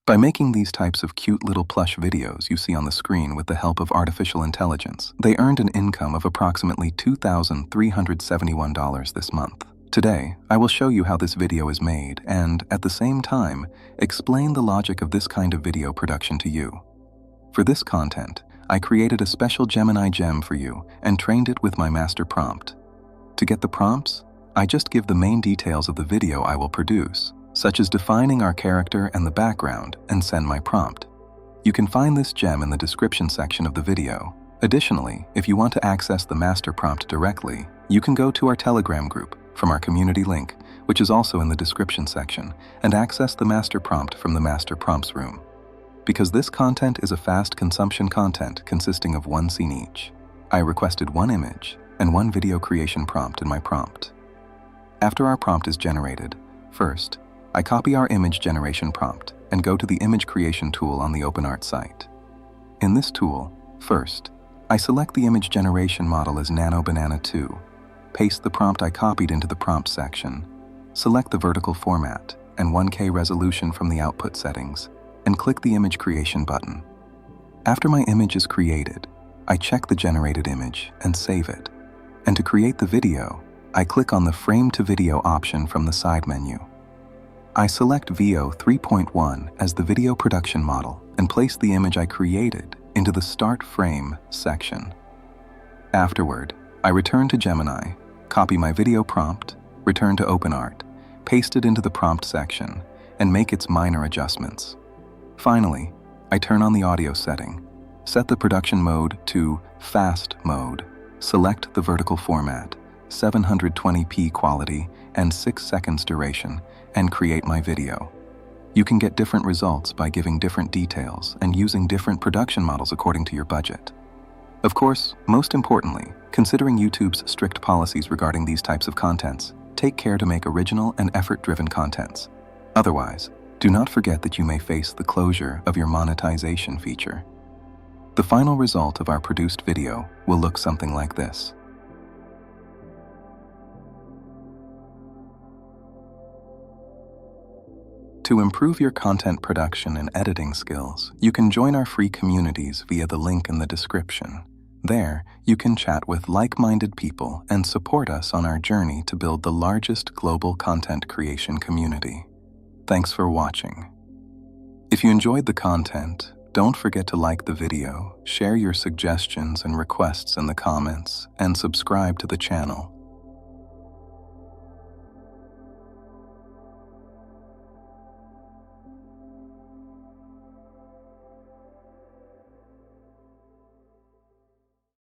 By making these types of cute little plush videos you see on the screen with the help of artificial intelligence, they earned an income of approximately $2,371 this month. Today, I will show you how this video is made and, at the same time, explain the logic of this kind of video production to you. For this content, I created a special Gemini Gem for you and trained it with my master prompt. To get the prompts, I just give the main details of the video I will produce, such as defining our character and the background, and send my prompt. You can find this gem in the description section of the video. Additionally, if you want to access the master prompt directly, you can go to our Telegram group from our community link, which is also in the description section, and access the master prompt from the master prompts room. Because this content is a fast consumption content consisting of one scene each, I requested one image and one video creation prompt in my prompt. After our prompt is generated, first, I copy our image generation prompt and go to the image creation tool on the OpenArt site. In this tool, first, I select the image generation model as Nano Banana 2, paste the prompt I copied into the prompt section, select the vertical format and 1K resolution from the output settings, and click the image creation button. After my image is created, I check the generated image and save it. And to create the video, I click on the Frame to Video option from the side menu. I select VO 3.1 as the video production model and place the image I created into the Start Frame section. Afterward, I return to Gemini, copy my video prompt, return to OpenArt, paste it into the prompt section, and make its minor adjustments. Finally, I turn on the audio setting, set the production mode to Fast Mode, select the vertical format, 720p quality, and 6 seconds duration, and create my video. You can get different results by giving different details and using different production models according to your budget. Of course, most importantly, considering YouTube's strict policies regarding these types of contents, take care to make original and effort-driven contents. Otherwise, do not forget that you may face the closure of your monetization feature. The final result of our produced video will look something like this. To improve your content production and editing skills, you can join our free communities via the link in the description. There, you can chat with like-minded people and support us on our journey to build the largest global content creation community. Thanks for watching. If you enjoyed the content, don't forget to like the video, share your suggestions and requests in the comments, and subscribe to the channel.